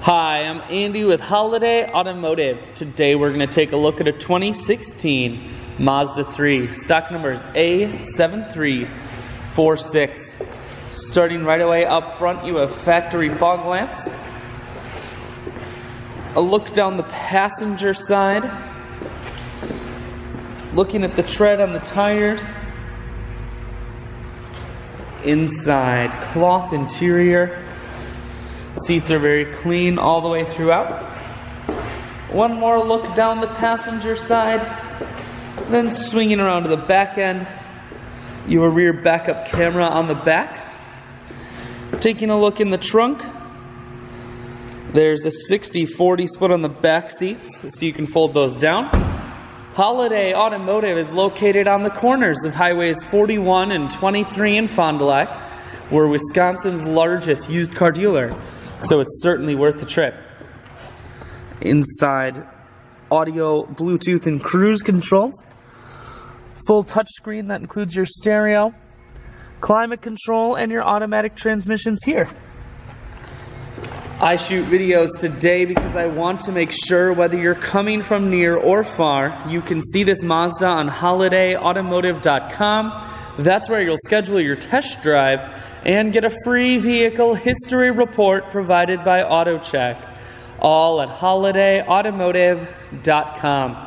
Hi, I'm Andy with Holiday Automotive. Today we're going to take a look at a 2016 Mazda 3. Stock number is A7346. Starting right away up front, you have factory fog lamps. A look down the passenger side. Looking at the tread on the tires. Inside, cloth interior. Seats are very clean all the way throughout. One more look down the passenger side. Then swinging around to the back end. Your rear backup camera on the back. Taking a look in the trunk. There's a 60-40 split on the back seats, so you can fold those down. Holiday Automotive is located on the corners of highways 41 and 23 in Fond du Lac. We're Wisconsin's largest used car dealer, so it's certainly worth the trip. Inside, audio, Bluetooth, and cruise controls. Full touchscreen that includes your stereo, climate control, and your automatic transmissions here. I shoot videos today because I want to make sure whether you're coming from near or far, you can see this Mazda on holidayautomotive.com. That's where you'll schedule your test drive and get a free vehicle history report provided by AutoCheck. All at holidayautomotive.com.